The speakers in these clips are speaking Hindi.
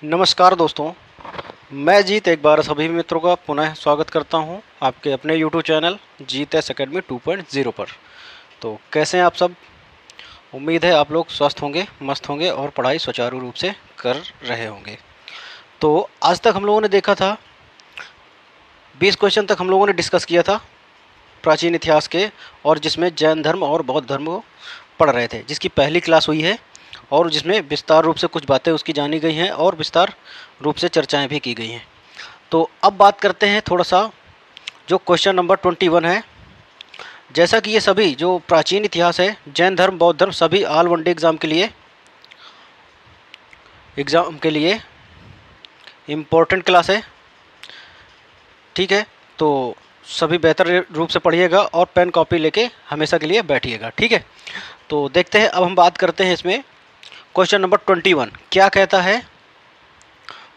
नमस्कार दोस्तों, मैं जीत एक बार सभी मित्रों का पुनः स्वागत करता हूं आपके अपने YouTube चैनल जीत एस अकेडमी 2.0 पर। तो कैसे हैं आप सब? उम्मीद है आप लोग स्वस्थ होंगे, मस्त होंगे और पढ़ाई सुचारू रूप से कर रहे होंगे। तो आज तक हम लोगों ने देखा था 20 क्वेश्चन तक हम लोगों ने डिस्कस किया था प्राचीन इतिहास के, और जिसमें जैन धर्म और बौद्ध धर्म को पढ़ रहे थे, जिसकी पहली क्लास हुई है और जिसमें विस्तार रूप से कुछ बातें उसकी जानी गई हैं और विस्तार रूप से चर्चाएं भी की गई हैं। तो अब बात करते हैं थोड़ा सा जो क्वेश्चन नंबर 21 है। जैसा कि ये सभी जो प्राचीन इतिहास है, जैन धर्म, बौद्ध धर्म, सभी ऑल वन डे एग्ज़ाम के लिए इम्पोर्टेंट क्लास है, ठीक है। तो सभी बेहतर रूप से पढ़िएगा और पेन कॉपी लेके हमेशा के लिए बैठिएगा, ठीक है। तो देखते हैं, अब हम बात करते हैं इसमें क्वेश्चन नंबर 21 क्या कहता है।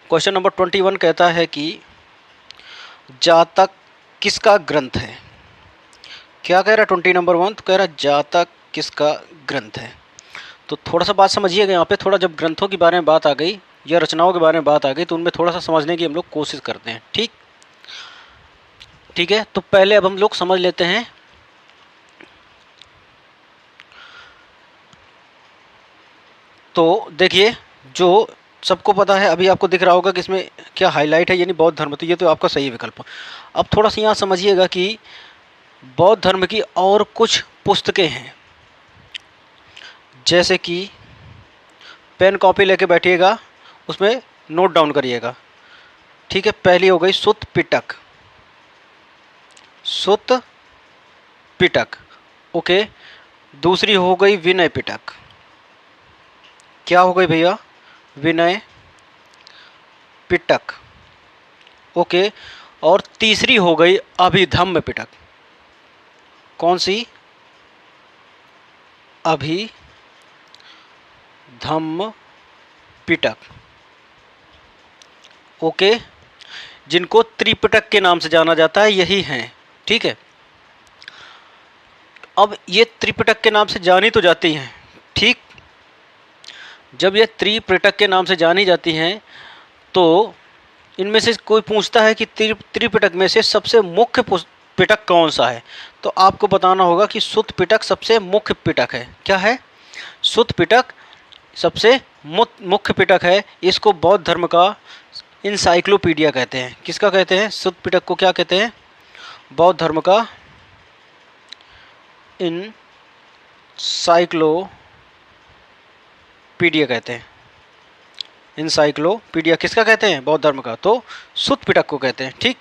क्वेश्चन नंबर 21 कहता है कि जातक किसका ग्रंथ है। क्या कह रहा है 20 नंबर 1? तो कह रहा है जातक किसका ग्रंथ है। तो थोड़ा सा बात समझिएगा यहाँ पे, थोड़ा जब ग्रंथों के बारे में बात आ गई या रचनाओं के बारे में बात आ गई तो उनमें थोड़ा सा समझने की हम लोग कोशिश करते हैं, ठीक है। तो पहले अब हम लोग समझ लेते हैं तो देखिए, जो सबको पता है, अभी आपको दिख रहा होगा कि इसमें क्या हाईलाइट है, यानी बौद्ध धर्म, तो ये तो आपका सही विकल्प। अब थोड़ा सा यहाँ समझिएगा कि बौद्ध धर्म की और कुछ पुस्तकें हैं, जैसे कि पेन कॉपी लेके बैठिएगा, उसमें नोट डाउन करिएगा, ठीक है। पहली हो गई सुत्त पिटक, सुत्त पिटक, ओके। दूसरी हो गई विनय पिटक। क्या हो गई भैया? विनय पिटक, ओके। और तीसरी हो गई अभिधम्म पिटक। कौन सी? अभिधम्म पिटक, ओके, जिनको त्रिपिटक के नाम से जाना जाता है, यही हैं, ठीक है। अब ये त्रिपिटक के नाम से जानी तो जाती हैं, ठीक। जब ये त्रिपिटक के नाम से जानी जाती हैं तो इनमें से कोई पूछता है कि त्रिपिटक में से सबसे मुख्य पिटक कौन सा है, तो आपको बताना होगा कि सुत्त पिटक सबसे मुख्य पिटक है। क्या है? सुत्त पिटक सबसे मुख्य पिटक है। इसको बौद्ध धर्म का इंसाइक्लोपीडिया कहते हैं। किसका कहते हैं? सुत्त पिटक को क्या कहते हैं? बौद्ध धर्म का इंसाइक्लोपीडिया कहते हैं। इंसाइक्लोपीडिया किसका कहते हैं? बौद्ध धर्म का, तो सुत्त पिटक को कहते हैं, ठीक।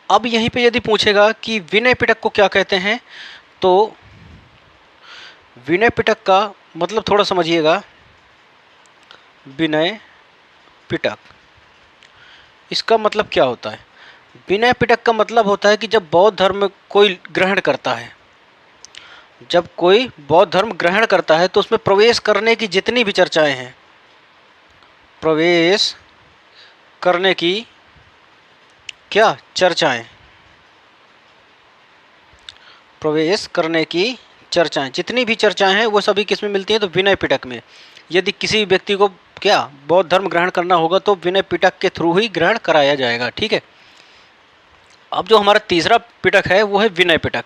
अब यहीं पे यदि पूछेगा कि विनय पिटक को क्या कहते हैं, तो विनय पिटक का मतलब थोड़ा समझिएगा। विनय पिटक, इसका मतलब क्या होता है? विनय पिटक का मतलब होता है कि जब बौद्ध धर्म कोई ग्रहण करता है, जब कोई बौद्ध धर्म ग्रहण करता है तो उसमें प्रवेश करने की जितनी भी चर्चाएं हैं, प्रवेश करने की क्या चर्चाएं, प्रवेश करने की चर्चाएं, जितनी भी चर्चाएं हैं वो सभी किस में मिलती हैं? तो विनय पिटक में। यदि किसी व्यक्ति को क्या बौद्ध धर्म ग्रहण करना होगा तो विनय पिटक के थ्रू ही ग्रहण कराया जाएगा, ठीक है। अब जो हमारा तीसरा पिटक है वो है विनय पिटक।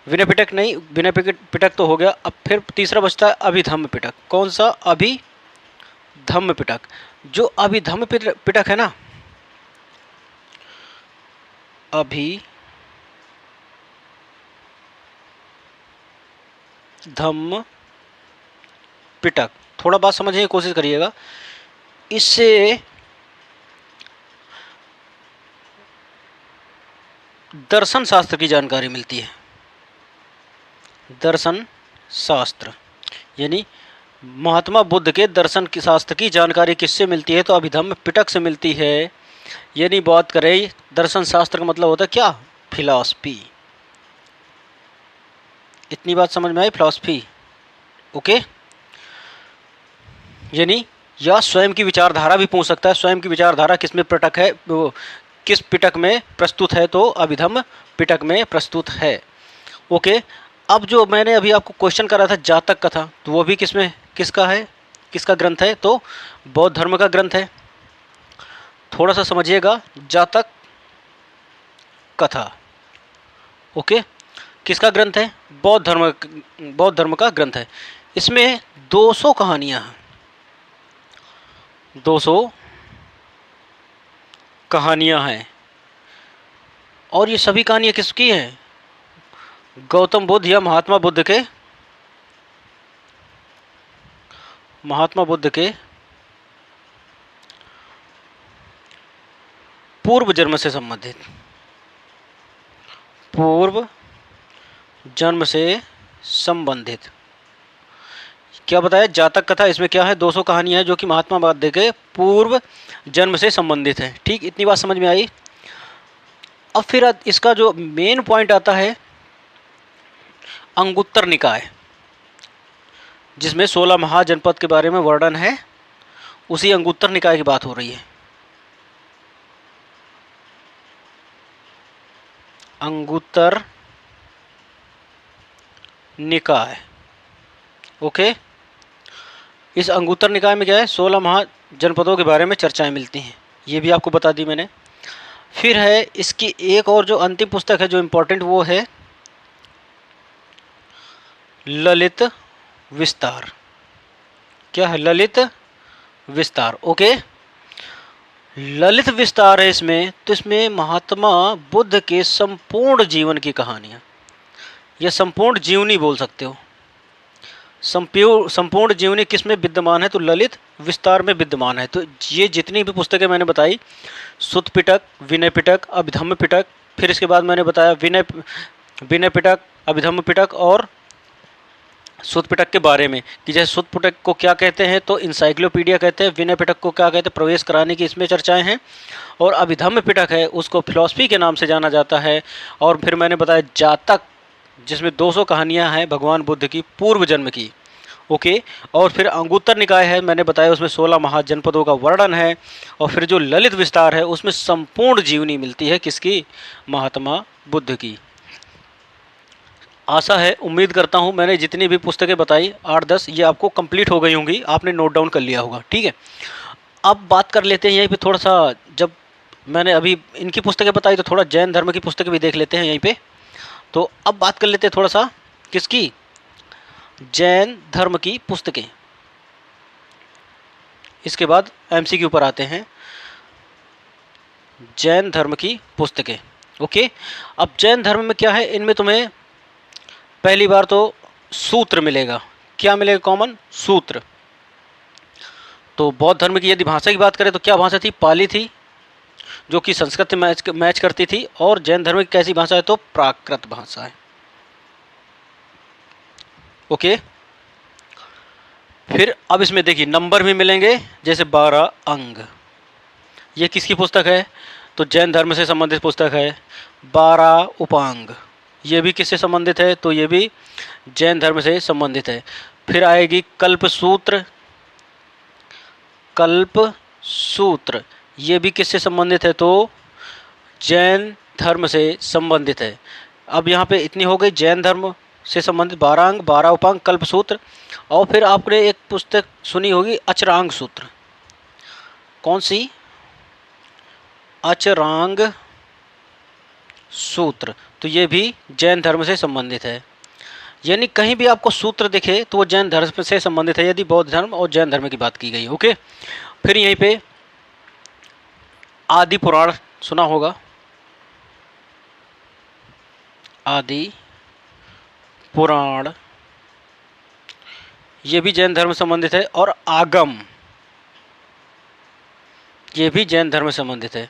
विनय पिटक नहीं, विनय पिटक तो हो गया। अब फिर तीसरा बचता है अभिधम्म पिटक। कौन सा? अभिधम्म पिटक। जो अभिधम्म पिटक है ना, अभिधम्म पिटक, थोड़ा बात समझने की कोशिश करिएगा। इससे दर्शन शास्त्र की जानकारी मिलती है। दर्शन शास्त्र यानी महात्मा बुद्ध के दर्शन की शास्त्र की जानकारी किससे मिलती है? तो अभिधम्म पिटक से मिलती है। यानी बात करें दर्शन शास्त्र का मतलब होता है क्या? फिलॉसफी। इतनी बात समझ में आई? Philosophy, okay. यानी या स्वयं की विचारधारा भी पूछ सकता है। स्वयं की विचारधारा किस में पिटक है, वो किस पिटक में प्रस्तुत है? तो अभिधम्म पिटक में प्रस्तुत है, ओके। अब जो मैंने अभी आपको क्वेश्चन करा था जातक का था, तो वो भी किसका है? किसका ग्रंथ है? तो बौद्ध धर्म का ग्रंथ है। थोड़ा सा समझिएगा, जातक कथा, ओके, किसका ग्रंथ है? बौद्ध धर्म का ग्रंथ है। इसमें 200 कहानियां हैं, 200 कहानियां हैं, और ये सभी कहानियां किसकी हैं? गौतम बुद्ध या महात्मा बुद्ध के पूर्व जन्म से संबंधित, पूर्व जन्म से संबंधित। क्या बताया? जातक कथा। इसमें क्या है? 200 कहानियां हैं जो कि महात्मा बुद्ध के पूर्व जन्म से संबंधित है। ठीक, इतनी बात समझ में आई। अब फिर इसका जो मेन पॉइंट आता है अंगुत्तर निकाय, जिसमें 16 महाजनपद के बारे में वर्णन है, उसी अंगुत्तर निकाय की बात हो रही है। अंगुत्तर निकाय, ओके। इस अंगुत्तर निकाय में क्या है? 16 महाजनपदों के बारे में चर्चाएं मिलती हैं, ये भी आपको बता दी मैंने। फिर है इसकी एक और जो अंतिम पुस्तक है जो इम्पोर्टेंट, वो है ललित विस्तार। क्या है? ललित विस्तार, ओके। ललित विस्तार है इसमें, तो इसमें महात्मा बुद्ध के संपूर्ण जीवन की कहानियां, या संपूर्ण जीवनी बोल सकते हो। संपूर्ण जीवनी किस में विद्यमान है? तो ललित विस्तार में विद्यमान है। तो ये जितनी भी पुस्तकें मैंने बताई, सुत्त पिटक, विनय पिटक, अभिधम्म पिटक, फिर इसके बाद मैंने बताया विनय पिटक, अभिधम्म पिटक और सुत्त पिटक के बारे में, कि जैसे सुत्त पिटक को क्या कहते हैं? तो इंसाइक्लोपीडिया कहते हैं। विनय पिटक को क्या कहते हैं? प्रवेश कराने की इसमें चर्चाएं हैं। और अभिधम्म पिटक है, उसको फिलॉसफी के नाम से जाना जाता है। और फिर मैंने बताया जातक, जिसमें 200 कहानियां हैं भगवान बुद्ध की पूर्व जन्म की, ओके। और फिर अंगुत्तर निकाय है, मैंने बताया उसमें 16 महाजनपदों का वर्णन है। और फिर जो ललित विस्तार है उसमें संपूर्ण जीवनी मिलती है, किसकी? महात्मा बुद्ध की। आशा है, उम्मीद करता हूँ मैंने जितनी भी पुस्तकें बताई 8-10, ये आपको कंप्लीट हो गई होंगी, आपने नोट डाउन कर लिया होगा, ठीक है। अब बात कर लेते हैं यहीं पे थोड़ा सा, जब मैंने अभी इनकी पुस्तकें बताई तो थोड़ा जैन धर्म की पुस्तकें भी देख लेते हैं यहीं पे। तो अब बात कर लेते हैं थोड़ा सा किसकी? जैन धर्म की पुस्तकें। इसके बाद एमसीक्यू पर आते हैं, जैन धर्म की पुस्तकें, ओके। अब जैन धर्म में क्या है? इनमें तुम्हें पहली बार तो सूत्र मिलेगा। क्या मिलेगा? कॉमन सूत्र। तो बौद्ध धर्म की यदि भाषा की बात करें तो क्या भाषा थी? पाली थी, जो कि संस्कृत से मैच करती थी। और जैन धर्म की कैसी भाषा है? तो प्राकृत भाषा है, ओके। फिर अब इसमें देखिए नंबर भी मिलेंगे, जैसे 12 अंग। ये किसकी पुस्तक है? तो जैन धर्म से संबंधित पुस्तक है। 12 उपांग, ये भी किससे संबंधित है? तो ये भी जैन धर्म से संबंधित है। फिर आएगी कल्प सूत्र। कल्प सूत्र ये भी किससे संबंधित है? तो जैन धर्म से संबंधित है। अब यहाँ पे इतनी हो गई जैन धर्म से संबंधित 12 अंग, 12 उपांग, कल्प सूत्र। और फिर आपने एक पुस्तक सुनी होगी अचरांग सूत्र। कौन सी? अचरांग सूत्र। तो ये भी जैन धर्म से संबंधित है। यानी कहीं भी आपको सूत्र दिखे तो वो जैन धर्म से संबंधित है, यदि बौद्ध धर्म और जैन धर्म की बात की गई, ओके। फिर यहीं पे आदि पुराण सुना होगा, आदि पुराण, ये भी जैन धर्म से संबंधित है। और आगम, ये भी जैन धर्म से संबंधित है।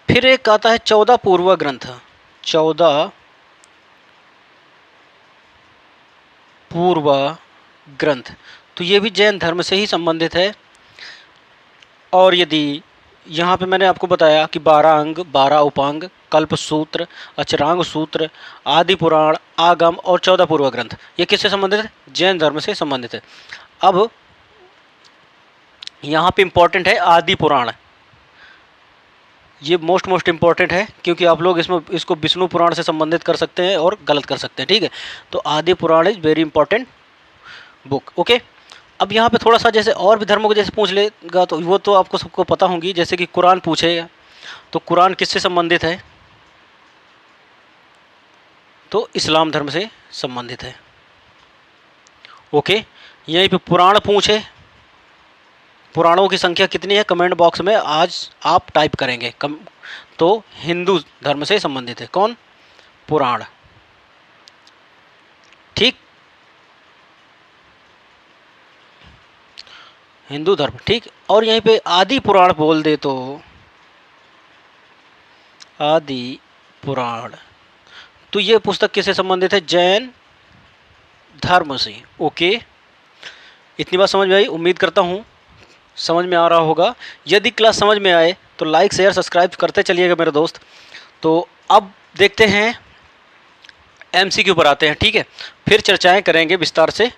फिर एक आता है 14 पूर्व ग्रंथ। 14 पूर्व ग्रंथ, तो ये भी जैन धर्म से ही संबंधित है। और यदि यहाँ पे मैंने आपको बताया कि 12 अंग, 12 उपांग, कल्प सूत्र, अचरांग सूत्र, आदि पुराण, आगम और 14 पूर्व ग्रंथ, ये किससे संबंधित है? जैन धर्म से संबंधित है। अब यहाँ पे इंपॉर्टेंट है आदि पुराण। ये मोस्ट इम्पॉर्टेंट है, क्योंकि आप लोग इसको विष्णु पुराण से संबंधित कर सकते हैं और गलत कर सकते हैं, ठीक है। तो Adi Purana is very important book, okay. अब यहाँ पे थोड़ा सा जैसे और भी धर्मों को जैसे पूछ लेगा तो वो तो आपको सबको पता होंगी, जैसे कि कुरान पूछेगा तो कुरान किससे संबंधित है, तो इस्लाम धर्म से संबंधित है। ओके, यहीं पे पुराण पूछे, पुराणों की संख्या कितनी है कमेंट बॉक्स में आज आप टाइप करेंगे तो हिंदू धर्म से संबंधित है कौन, पुराण। ठीक, हिंदू धर्म। ठीक, और यहीं पे आदि पुराण बोल दे तो आदि पुराण, तो ये पुस्तक किससे संबंधित है, जैन धर्म से। ओके, इतनी बात समझ में आई, उम्मीद करता हूँ समझ में आ रहा होगा। यदि क्लास समझ में आए तो लाइक शेयर सब्सक्राइब करते चलिएगा मेरे दोस्त। तो अब देखते हैं एमसीक्यू पर आते हैं, ठीक है, फिर चर्चाएं करेंगे विस्तार से।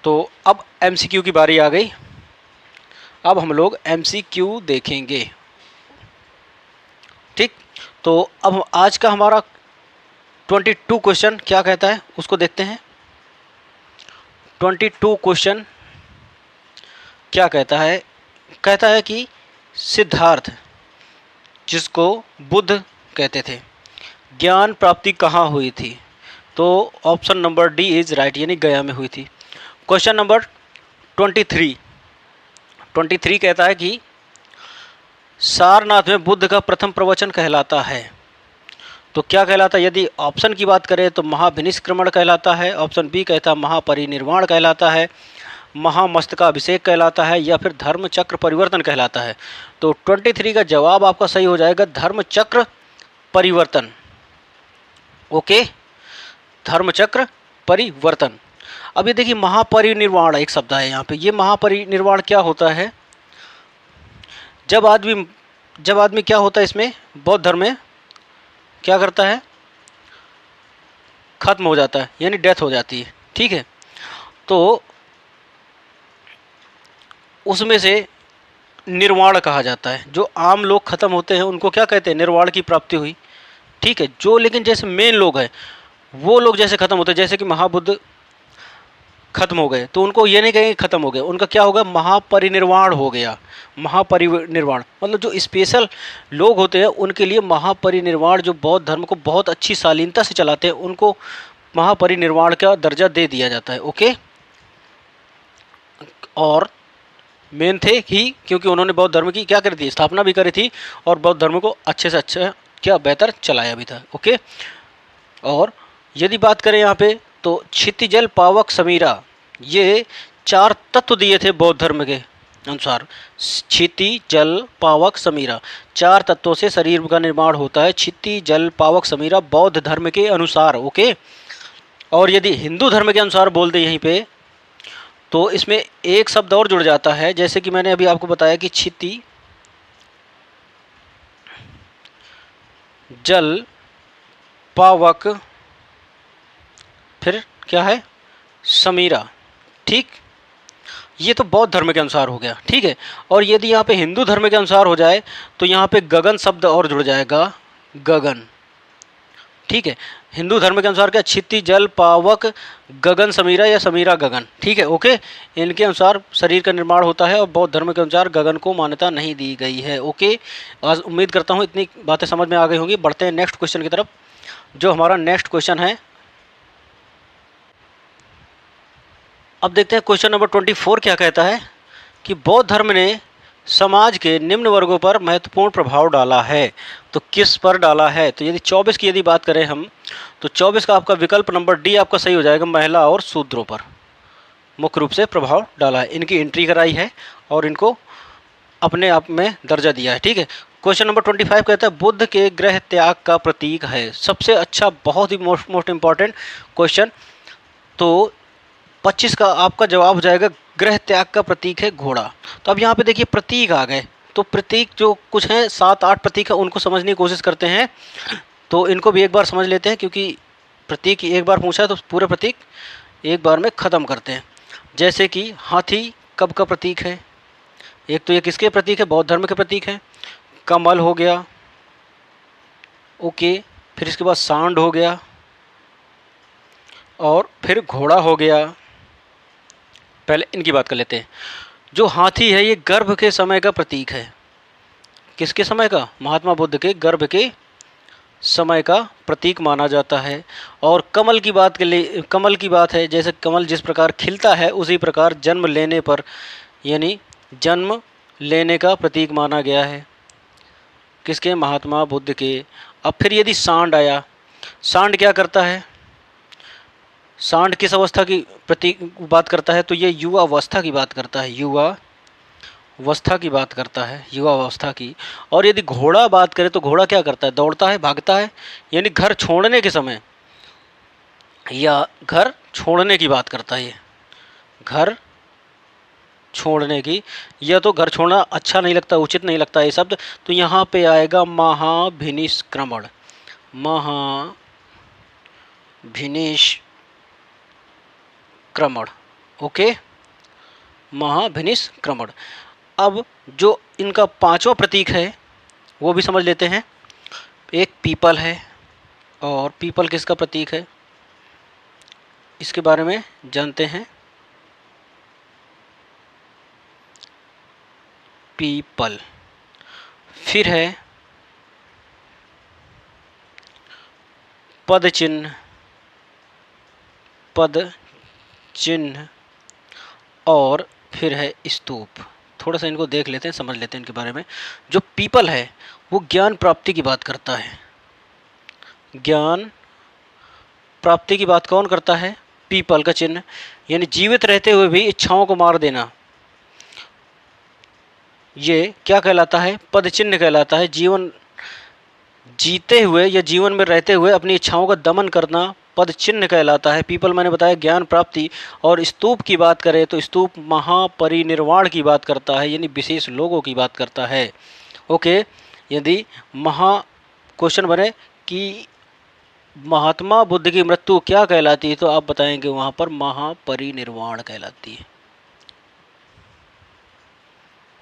तो अब एमसीक्यू की बारी आ गई, अब हम लोग एमसीक्यू देखेंगे। ठीक, तो अब आज का हमारा 22 क्वेश्चन क्या कहता है उसको देखते हैं। 22 क्वेश्चन क्या कहता है, कहता है कि सिद्धार्थ जिसको बुद्ध कहते थे, ज्ञान प्राप्ति कहाँ हुई थी, तो option number D is right, यानी गया में हुई थी। क्वेश्चन नंबर 23 कहता है कि सारनाथ में बुद्ध का प्रथम प्रवचन कहलाता है, तो क्या कहलाता है, यदि ऑप्शन की बात करें तो महाभिनिष्क्रमण कहलाता है, ऑप्शन बी कहता है महापरिनिर्वाण कहलाता है, महामस्तकाभिषेक कहलाता है, या फिर धर्म चक्र परिवर्तन कहलाता है। तो 23 का जवाब आपका सही हो जाएगा धर्म चक्र परिवर्तन। ओके, धर्म चक्र परिवर्तन। अब ये देखिए महापरिनिर्वाण एक शब्द है यहाँ पे, ये महापरिनिर्वाण क्या होता है, जब आदमी क्या होता है इसमें, बौद्ध धर्म में क्या करता है, खत्म हो जाता है, यानी डेथ हो जाती है। ठीक है, तो उसमें से निर्वाण कहा जाता है, जो आम लोग खत्म होते हैं उनको क्या कहते हैं, निर्वाण की प्राप्ति हुई। ठीक है, जो लेकिन जैसे मेन लोग हैं वो लोग जैसे खत्म होते हैं, जैसे कि महाबुद्ध खत्म हो गए तो उनको ये नहीं कहेंगे खत्म हो गए, उनका क्या होगा, महापरिनिर्वाण हो गया। महापरिनिर्वाण मतलब जो स्पेशल लोग होते हैं उनके लिए महापरिनिर्वाण, जो बौद्ध धर्म को बहुत अच्छी शालीनता से चलाते हैं उनको महापरिनिर्वाण का दर्जा दे दिया जाता है। ओके, और मेन थे ही क्योंकि उन्होंने बौद्ध धर्म की क्या करी थी, स्थापना भी करी थी और बौद्ध धर्म को अच्छे से अच्छा क्या बेहतर चलाया भी था। ओके, और यदि बात करें यहाँ पे तो क्षितिजल पावक समीरा, ये 4 तत्व दिए थे बौद्ध धर्म के अनुसार। क्षिति जल पावक समीरा, 4 तत्वों से शरीर का निर्माण होता है, क्षिति जल पावक समीरा बौद्ध धर्म के अनुसार। ओके, और यदि हिंदू धर्म के अनुसार बोल दे यहीं पे तो इसमें एक शब्द और जुड़ जाता है, जैसे कि मैंने अभी आपको बताया कि क्षिति जल पावक फिर क्या है, समीरा। ठीक, ये तो बौद्ध धर्म के अनुसार हो गया। ठीक है, और यदि यहाँ पे हिंदू धर्म के अनुसार हो जाए तो यहाँ पे गगन शब्द और जुड़ जाएगा, गगन। ठीक है, हिंदू धर्म के अनुसार क्या, क्षिति जल पावक गगन समीरा या समीरा गगन। ठीक है, ओके, इनके अनुसार शरीर का निर्माण होता है और बौद्ध धर्म के अनुसार गगन को मान्यता नहीं दी गई है। ओके, आज उम्मीद करता हूँ इतनी बातें समझ में आ गई होंगी। बढ़ते हैं नेक्स्ट क्वेश्चन की तरफ, जो हमारा नेक्स्ट क्वेश्चन है। अब देखते हैं क्वेश्चन नंबर 24 क्या कहता है कि बौद्ध धर्म ने समाज के निम्न वर्गों पर महत्वपूर्ण प्रभाव डाला है, तो किस पर डाला है, तो यदि 24 की यदि बात करें हम तो 24 का आपका विकल्प नंबर डी आपका सही हो जाएगा, महिला और शूद्रों पर मुख्य रूप से प्रभाव डाला है, इनकी एंट्री कराई है और इनको अपने आप में दर्जा दिया है। ठीक है, क्वेश्चन नंबर 25 कहता है बुद्ध के गृह त्याग का प्रतीक है, सबसे अच्छा बहुत ही मोस्ट इंपॉर्टेंट क्वेश्चन। तो 25 का आपका जवाब हो जाएगा गृह त्याग का प्रतीक है घोड़ा। तो अब यहाँ पे देखिए प्रतीक आ गए, तो प्रतीक जो कुछ हैं 7-8 प्रतीक है उनको समझने की कोशिश करते हैं, तो इनको भी एक बार समझ लेते हैं क्योंकि प्रतीक एक बार पूछा है तो पूरे प्रतीक एक बार में ख़त्म करते हैं। जैसे कि हाथी कब का प्रतीक है, एक तो ये किसके प्रतीक है, बौद्ध धर्म के प्रतीक है। कमल हो गया, ओके, फिर इसके बाद सांड हो गया और फिर घोड़ा हो गया। पहले इनकी बात कर लेते हैं। जो हाथी है ये गर्भ के समय का प्रतीक है। किसके समय का? महात्मा बुद्ध के गर्भ के समय का प्रतीक माना जाता है। और कमल की बात के लिए, कमल की बात है, जैसे कमल जिस प्रकार खिलता है उसी प्रकार जन्म लेने पर, यानी जन्म लेने का प्रतीक माना गया है। किसके? महात्मा बुद्ध के। अब फिर यदि सांड आया, सांड क्या करता है? सांड किस अवस्था की प्रतीक बात करता है? तो ये युवा अवस्था की बात करता है, युवा अवस्था की बात करता है, युवा अवस्था की। और यदि घोड़ा बात करें तो घोड़ा क्या करता है? दौड़ता है, भागता है, यानी घर छोड़ने के समय या घर छोड़ने की बात करता है। ये घर छोड़ने की, या तो घर छोड़ना अच्छा नहीं लगता, उचित नहीं लगता ये शब्द, तो यहाँ पे आएगा महाभिनिष्क्रमण। महाभिनिष्क्रमण, ओके, महाभिनिष्क्रमण। अब जो इनका पांचवा प्रतीक है वो भी समझ लेते हैं। एक पीपल है, और पीपल किसका प्रतीक है इसके बारे में जानते हैं। पीपल। फिर है पद चिन्ह, पद चिन्ह, और फिर है स्तूप। थोड़ा सा इनको देख लेते हैं, समझ लेते हैं इनके बारे में। जो पीपल है वो ज्ञान प्राप्ति की बात करता है। ज्ञान प्राप्ति की बात कौन करता है? पीपल का चिन्ह, यानी जीवित रहते हुए भी इच्छाओं को मार देना, ये क्या कहलाता है? पद चिन्ह कहलाता है। जीवन जीते हुए या जीवन में रहते हुए अपनी इच्छाओं का दमन करना पद चिन्ह कहलाता है। पीपल मैंने बताया ज्ञान प्राप्ति। और स्तूप की बात करें तो स्तूप महापरिनिर्वाण की बात करता है, यानी विशेष लोगों की बात करता है। ओके, यदि क्वेश्चन बने कि महात्मा बुद्ध की मृत्यु क्या कहलाती है, तो आप बताएंगे वहां पर महापरिनिर्वाण कहलाती है।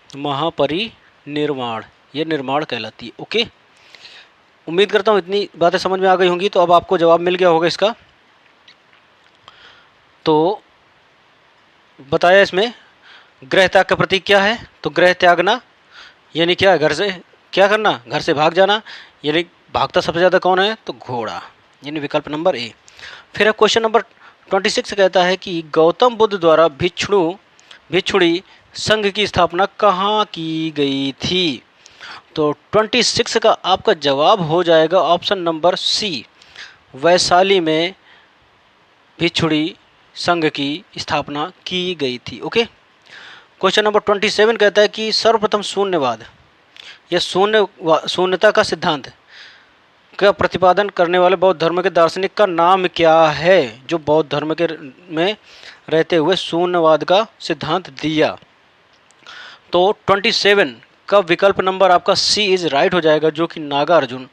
महापरिनिर्वाण, ये निर्माण कहलाती है। ओके, उम्मीद करता हूँ इतनी बातें समझ में आ गई होंगी, तो अब आपको जवाब मिल गया होगा इसका। तो बताया इसमें गृह त्याग का प्रतीक क्या है? तो गृह त्यागना यानी क्या? घर से क्या करना? घर से भाग जाना, यानी भागता सबसे ज़्यादा कौन है? तो घोड़ा, यानी विकल्प नंबर ए। फिर क्वेश्चन नंबर 26 कहता है कि गौतम बुद्ध द्वारा भिक्षुणी संघ की स्थापना कहाँ की गई थी? तो 26 का आपका जवाब हो जाएगा ऑप्शन नंबर सी, वैशाली में भिक्षुणी संघ की स्थापना की गई थी। ओके, क्वेश्चन नंबर 27 कहता है कि सर्वप्रथम शून्यवाद या शून्यता का सिद्धांत का प्रतिपादन करने वाले बौद्ध धर्म के दार्शनिक का नाम क्या है, जो बौद्ध धर्म के में रहते हुए शून्यवाद का सिद्धांत दिया? तो 27 का विकल्प नंबर आपका सी इज राइट हो जाएगा, जो कि नागार्जुन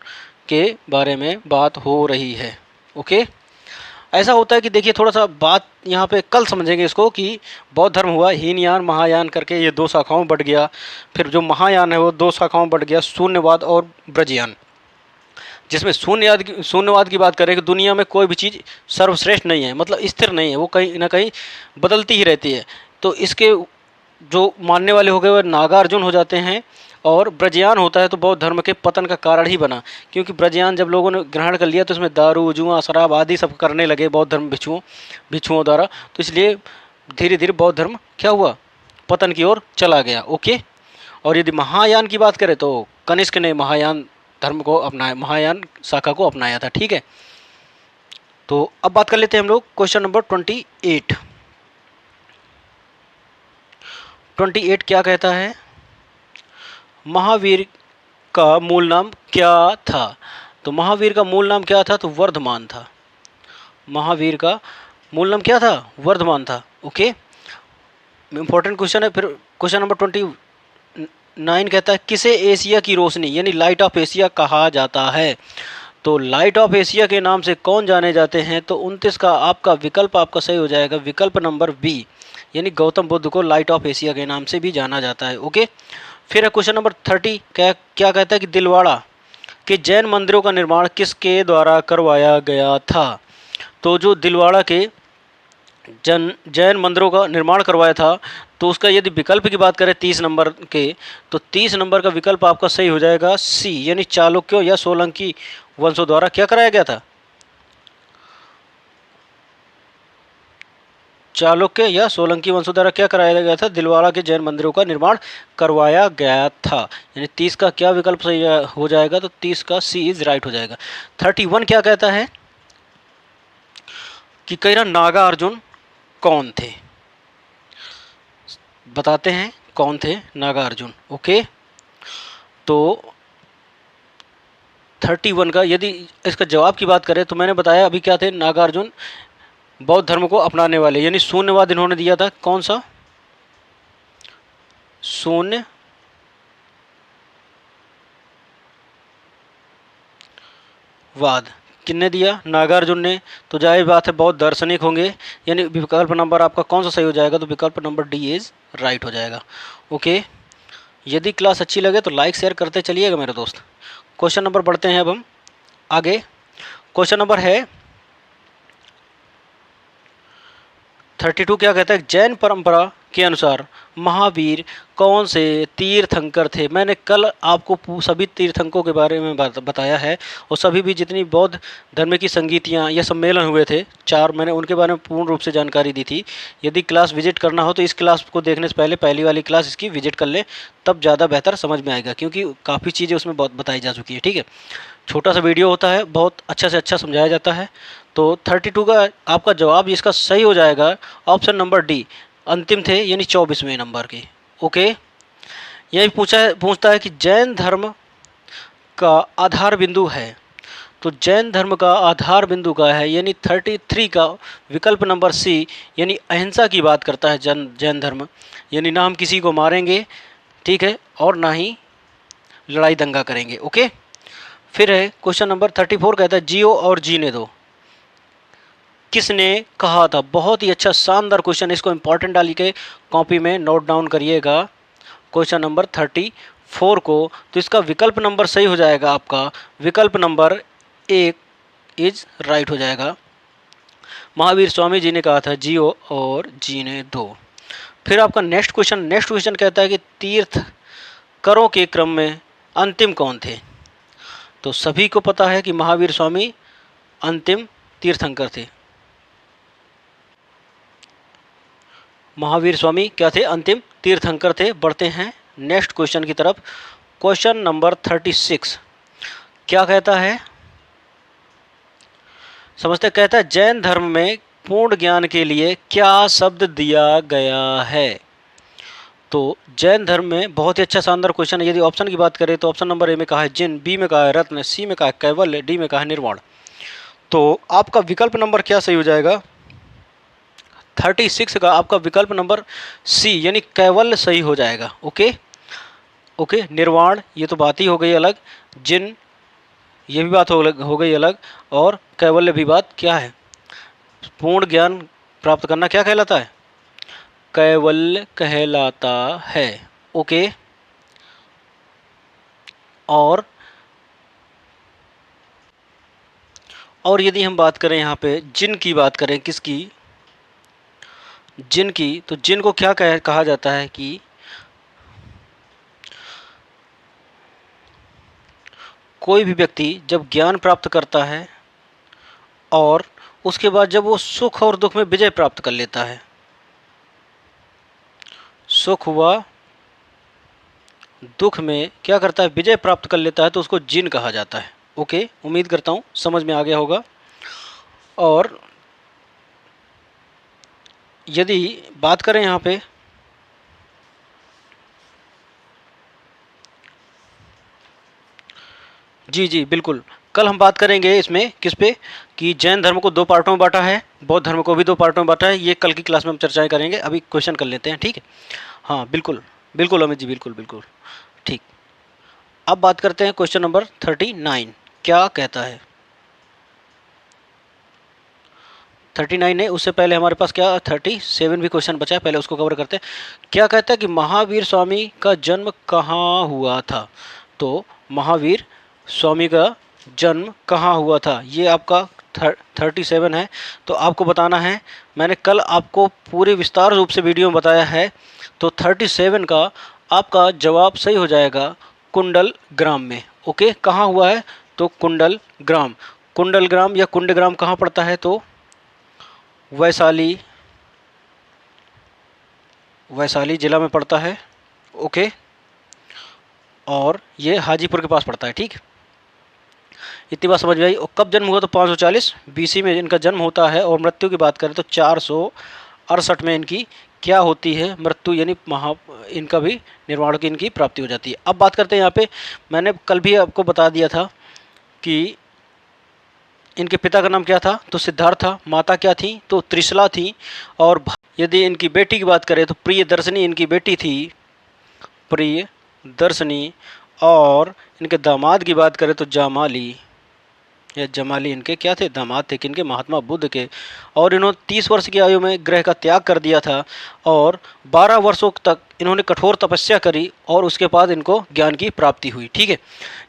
के बारे में बात हो रही है। ओके, ऐसा होता है कि देखिए थोड़ा सा बात यहाँ पे कल समझेंगे इसको, कि बौद्ध धर्म हुआ हीनयान महायान करके, ये दो शाखाओं में बढ़ गया। फिर जो महायान है वो दो शाखाओं में बढ़ गया, शून्यवाद और ब्रजयान। जिसमें शून्यवाद की बात करें कि दुनिया में कोई भी चीज़ सर्वश्रेष्ठ नहीं है, मतलब स्थिर नहीं है, वो कहीं ना कहीं बदलती ही रहती है। तो इसके जो मानने वाले हो गए वो नागार्जुन हो जाते हैं। और ब्रजयान होता है तो बौद्ध धर्म के पतन का कारण ही बना, क्योंकि ब्रजयान जब लोगों ने ग्रहण कर लिया तो उसमें दारू जुआ शराब आदि सब करने लगे बौद्ध धर्म भिक्षुओं द्वारा। तो इसलिए धीरे धीरे बौद्ध धर्म क्या हुआ? पतन की ओर चला गया। ओके, और यदि महायान की बात करें तो कनिष्क ने महायान धर्म को अपनाया, महायान शाखा को अपनाया था। ठीक है, तो अब बात कर लेते हैं हम लोग क्वेश्चन नंबर 28। 28 क्या कहता है? महावीर का मूल नाम क्या था? तो महावीर का मूल नाम क्या था? तो वर्धमान था। महावीर का मूल नाम क्या था? वर्धमान था। ओके, इंपॉर्टेंट क्वेश्चन है। फिर क्वेश्चन नंबर 29 कहता है किसे एशिया की रोशनी यानी लाइट ऑफ एशिया कहा जाता है? तो लाइट ऑफ एशिया के नाम से कौन जाने जाते हैं? तो 29 का आपका विकल्प आपका सही हो जाएगा, विकल्प नंबर बी, यानी गौतम बुद्ध को लाइट ऑफ एशिया के नाम से भी जाना जाता है। ओके, फिर क्वेश्चन नंबर 30 क्या कहता है कि दिलवाड़ा के जैन मंदिरों का निर्माण किसके द्वारा करवाया गया था? तो जो दिलवाड़ा के जैन मंदिरों का निर्माण करवाया था, तो उसका यदि विकल्प की बात करें 30 नंबर के, तो 30 नंबर का विकल्प आपका सही हो जाएगा सी, यानी चालुक्यों या सोलंकी वंशों द्वारा क्या कराया गया था? चालुक्य या सोलंकी वंशों द्वारा क्या कराया गया था? दिलवाड़ा के जैन मंदिरों का निर्माण करवाया गया था। यानी 30 का क्या विकल्प सही हो जाएगा? तो 30 का सी इज राइट हो जाएगा। 31 क्या कहता है कि कह रहा नागा अर्जुन कौन थे? बताते हैं कौन थे नागा अर्जुन। ओके, तो 31 का यदि इसका जवाब की बात करें तो मैंने बताया अभी क्या थे नागार्जुन? बौद्ध धर्म को अपनाने वाले, यानी शून्यवाद इन्होंने दिया था। कौन सा? शून्यवाद किसने दिया? नागार्जुन ने। तो जाहिर बात है बहुत दार्शनिक होंगे, यानी विकल्प नंबर आपका कौन सा सही हो जाएगा? तो विकल्प नंबर डी इज राइट हो जाएगा। ओके, यदि क्लास अच्छी लगे तो लाइक शेयर करते चलिएगा मेरे दोस्त। क्वेश्चन नंबर बढ़ते हैं अब हम आगे। क्वेश्चन नंबर है 32 क्या कहता है? जैन परंपरा के अनुसार महावीर कौन से तीर्थंकर थे? मैंने कल आपको सभी तीर्थंकों के बारे में बताया है, और सभी भी जितनी बौद्ध धर्म की संगीतियाँ या सम्मेलन हुए थे 4, मैंने उनके बारे में पूर्ण रूप से जानकारी दी थी। यदि क्लास विजिट करना हो तो इस क्लास को देखने से पहले पहली वाली क्लास इसकी विजिट कर लें, तब ज़्यादा बेहतर समझ में आएगा, क्योंकि काफ़ी चीज़ें उसमें बहुत बताई जा चुकी है। ठीक है, छोटा सा वीडियो होता है, बहुत अच्छा से अच्छा समझाया जाता है। तो 32 का आपका जवाब इसका सही हो जाएगा ऑप्शन नंबर डी, अंतिम थे, यानी 24वें नंबर के। ओके, यही पूछता है कि जैन धर्म का आधार बिंदु है, तो जैन धर्म का आधार बिंदु का है, यानी 33 का विकल्प नंबर सी, यानी अहिंसा की बात करता है जैन धर्म, यानी ना हम किसी को मारेंगे, ठीक है, और ना ही लड़ाई दंगा करेंगे। ओके, फिर है क्वेश्चन नंबर 34 कहता है जियो और जीने दो किसने कहा था? बहुत ही अच्छा शानदार क्वेश्चन, इसको इंपॉर्टेंट डाल के कॉपी में नोट डाउन करिएगा क्वेश्चन नंबर 34 को। तो इसका विकल्प नंबर सही हो जाएगा आपका, विकल्प नंबर 1 इज राइट हो जाएगा। महावीर स्वामी जी ने कहा था जियो और जीने दो। फिर आपका नेक्स्ट क्वेश्चन कहता है कि तीर्थ करों के क्रम में अंतिम कौन थे? तो सभी को पता है कि महावीर स्वामी अंतिम तीर्थंकर थे। महावीर स्वामी क्या थे? अंतिम तीर्थंकर थे। बढ़ते हैं नेक्स्ट क्वेश्चन की तरफ। क्वेश्चन नंबर 36 क्या कहता है? समझते, कहता है जैन धर्म में पूर्ण ज्ञान के लिए क्या शब्द दिया गया है? तो जैन धर्म में बहुत ही अच्छा शानदार क्वेश्चन है। यदि ऑप्शन की बात करें तो ऑप्शन नंबर ए में कहा है जिन, बी में कहा है रत्न, सी में कहा है कैवल्य, डी में कहा है निर्वाण। तो आपका विकल्प नंबर क्या सही हो जाएगा? 36 का आपका विकल्प नंबर सी, यानी कैवल्य सही हो जाएगा। ओके ओके, निर्वाण ये तो बात ही हो गई अलग, जिन ये भी बात हो गई अलग, और कैवल्य भी बात क्या है? पूर्ण ज्ञान प्राप्त करना क्या कहलाता है? कैवल्य कहलाता है। ओके, और यदि हम बात करें यहाँ पे जिन की बात करें, किसकी? जिन की, तो जिन को क्या कहा जाता है कि कोई भी व्यक्ति जब ज्ञान प्राप्त करता है और उसके बाद जब वो सुख और दुख में विजय प्राप्त कर लेता है, सुख व दुख में क्या करता है? विजय प्राप्त कर लेता है, तो उसको जिन कहा जाता है। ओके, उम्मीद करता हूँ समझ में आ गया होगा। और यदि बात करें यहाँ पे जी जी बिल्कुल, कल हम बात करेंगे इसमें किस पे, कि जैन धर्म को 2 पार्टों में बांटा है, बौद्ध धर्म को भी 2 पार्टों में बांटा है। ये कल की क्लास में हम चर्चाएं करेंगे। अभी क्वेश्चन कर लेते हैं, ठीक है? हाँ बिल्कुल बिल्कुल अमित जी, बिल्कुल बिल्कुल ठीक। अब बात करते हैं क्वेश्चन नंबर 39 क्या कहता है? 39 है, उससे पहले हमारे पास क्या 37 भी क्वेश्चन बचा है, पहले उसको कवर करते हैं। क्या कहता है कि महावीर स्वामी का जन्म कहाँ हुआ था? तो महावीर स्वामी का जन्म कहाँ हुआ था? ये आपका 37 है। तो आपको बताना है, मैंने कल आपको पूरे विस्तार रूप से वीडियो में बताया है। तो 37 का आपका जवाब सही हो जाएगा कुंडल ग्राम में। ओके, कहाँ हुआ है? तो कुंडल ग्राम। कुंडल ग्राम या कुंड ग्राम कहाँ पड़ता है? तो वैशाली जिला में पड़ता है। ओके, और ये हाजीपुर के पास पड़ता है। ठीक, इतनी बात समझ में आई। और कब जन्म हुआ? तो 540 BC में इनका जन्म होता है। और मृत्यु की बात करें तो 468 में इनकी क्या होती है? मृत्यु, यानी इनका भी निर्वाण की इनकी प्राप्ति हो जाती है। अब बात करते हैं यहाँ पे, मैंने कल भी आपको बता दिया था कि इनके पिता का नाम क्या था? तो सिद्धार्थ था। माता क्या थी? तो त्रिशला थी। और यदि इनकी बेटी की बात करें तो प्रियदर्शनी इनकी बेटी थी, प्रियदर्शनी। और इनके दामाद की बात करें तो जामाली या जमाली इनके क्या थे? दामाद थे किनके? महात्मा बुद्ध के। और इन्होंने 30 वर्ष की आयु में ग्रह का त्याग कर दिया था और 12 वर्षों तक इन्होंने कठोर तपस्या करी और उसके बाद इनको ज्ञान की प्राप्ति हुई। ठीक है,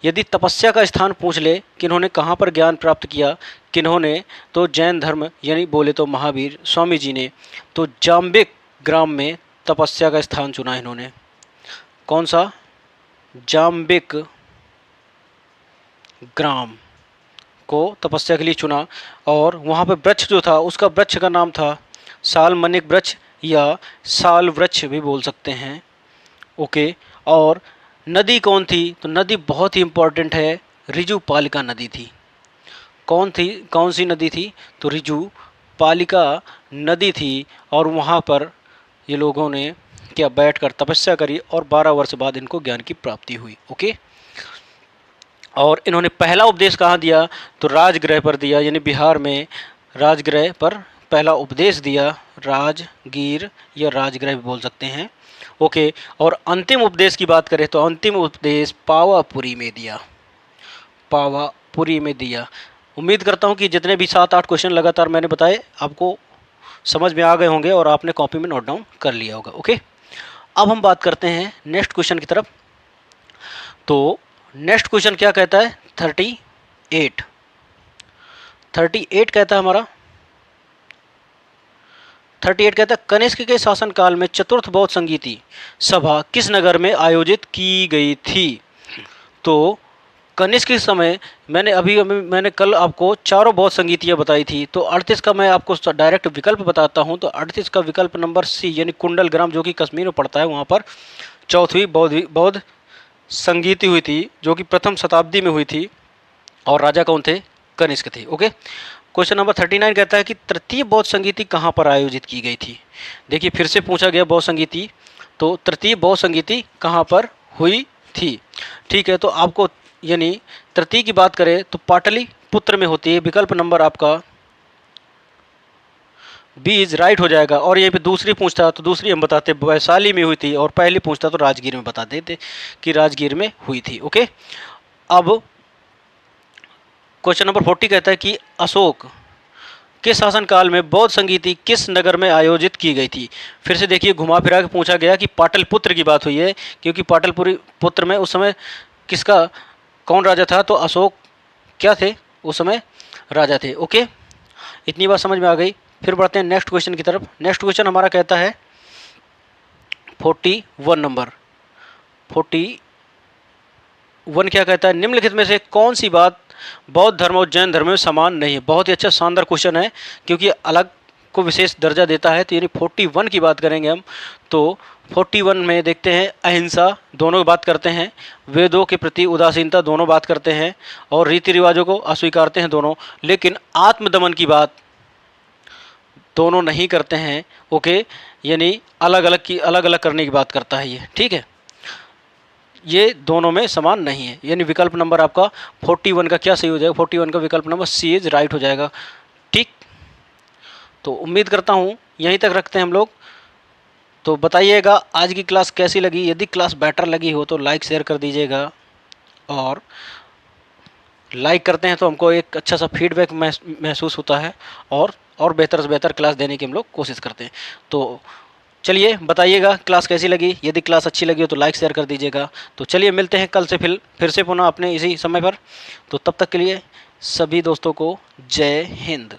यदि तपस्या का स्थान पूछ ले कि इन्होंने कहाँ पर ज्ञान प्राप्त किया, किन्होंने? तो जैन धर्म, यानी बोले तो महावीर स्वामी जी ने तो जाम्बिक ग्राम में तपस्या का स्थान चुना इन्होंने। कौन सा? जाम्बिक ग्राम को तपस्या के लिए चुना। और वहाँ पे वृक्ष जो था, उसका वृक्ष का नाम था सालमनिक वृक्ष या साल वृक्ष भी बोल सकते हैं। ओके, और नदी कौन थी? तो नदी बहुत ही इम्पोर्टेंट है, ऋजुपालिका नदी थी। कौन सी नदी थी? तो ऋजुपालिका नदी थी। और वहाँ पर ये लोगों ने क्या बैठकर तपस्या करी और 12 वर्ष बाद इनको ज्ञान की प्राप्ति हुई। ओके, और इन्होंने पहला उपदेश कहाँ दिया? तो राजगृह पर दिया, यानी बिहार में राजगृह पर पहला उपदेश दिया। राजगीर या राजगृह भी बोल सकते हैं। ओके, और अंतिम उपदेश की बात करें तो अंतिम उपदेश पावापुरी में दिया। पावापुरी में दिया। उम्मीद करता हूँ कि जितने भी 7-8 क्वेश्चन लगातार मैंने बताए आपको समझ में आ गए होंगे और आपने कॉपी में नोट डाउन कर लिया होगा। ओके, अब हम बात करते हैं नेक्स्ट क्वेश्चन की तरफ। तो नेक्स्ट क्वेश्चन क्या कहता है? 38 कहता है हमारा। 38 कहता है, कनिष्क के शासनकाल में चतुर्थ बौद्ध संगीति सभा किस नगर में आयोजित की गई थी? तो कनिष्क के समय मैंने कल आपको चारों बौद्ध संगीतियाँ बताई थी। तो 38 का मैं आपको डायरेक्ट विकल्प बताता हूँ। तो 38 का विकल्प नंबर C, यानी कुंडल ग्राम, जो कि कश्मीर में पड़ता है, वहाँ पर चौथी बौद्ध संगीति हुई थी, जो कि प्रथम शताब्दी में हुई थी। और राजा कौन थे? कनिष्क थे। ओके, क्वेश्चन नंबर 39 कहता है कि तृतीय बौद्ध संगीति कहाँ पर आयोजित की गई थी? देखिए, फिर से पूछा गया बौद्ध संगीति, तो तृतीय बौद्ध संगीति कहाँ पर हुई थी? ठीक है, तो आपको, यानी तृतीय की बात करें तो पाटलिपुत्र में होती है। विकल्प नंबर आपका बी इज राइट हो जाएगा। और यहीं पे दूसरी पूछता तो दूसरी हम बताते वैशाली में हुई थी, और पहली पूछता तो राजगीर में बता देते कि राजगीर में हुई थी। ओके, अब क्वेश्चन नंबर 40 कहता है कि अशोक के शासनकाल में बौद्ध संगीति किस नगर में आयोजित की गई थी? फिर से देखिए, घुमा फिरा के पूछा गया कि पाटलिपुत्र की बात हुई है, क्योंकि पाटलिपुत्र में उस समय किसका, कौन राजा था? तो अशोक क्या थे उस समय? राजा थे। ओके, इतनी बात समझ में आ गई। फिर बढ़ते हैं नेक्स्ट क्वेश्चन की तरफ। नेक्स्ट क्वेश्चन हमारा कहता है 41 नंबर। 41 क्या कहता है? निम्नलिखित में से कौन सी बात बौद्ध धर्म और जैन धर्म में समान नहीं है? बहुत ही अच्छा शानदार क्वेश्चन है, क्योंकि अलग को विशेष दर्जा देता है। तो यानी 41 की बात करेंगे हम। तो 41 में देखते हैं, अहिंसा दोनों की बात करते हैं, वेदों के प्रति उदासीनता दोनों बात करते हैं, और रीति रिवाजों को अस्वीकारते हैं दोनों, लेकिन आत्मदमन की बात दोनों नहीं करते हैं। ओके, यानी अलग अलग करने की बात करता है ये। ठीक है, ये दोनों में समान नहीं है। यानी विकल्प नंबर आपका 41 का क्या सही हो जाएगा? 41 का विकल्प नंबर C इज राइट हो जाएगा। ठीक, तो उम्मीद करता हूँ यहीं तक रखते हैं हम लोग। तो बताइएगा आज की क्लास कैसी लगी। यदि क्लास बेटर लगी हो तो लाइक शेयर कर दीजिएगा, और लाइक करते हैं तो हमको एक अच्छा सा फीडबैक महसूस होता है, और बेहतर से बेहतर क्लास देने की हम लोग कोशिश करते हैं। तो चलिए बताइएगा क्लास कैसी लगी। यदि क्लास अच्छी लगी हो तो लाइक शेयर कर दीजिएगा। तो चलिए मिलते हैं कल से फिर से पुनः अपने इसी समय पर। तो तब तक के लिए सभी दोस्तों को जय हिंद।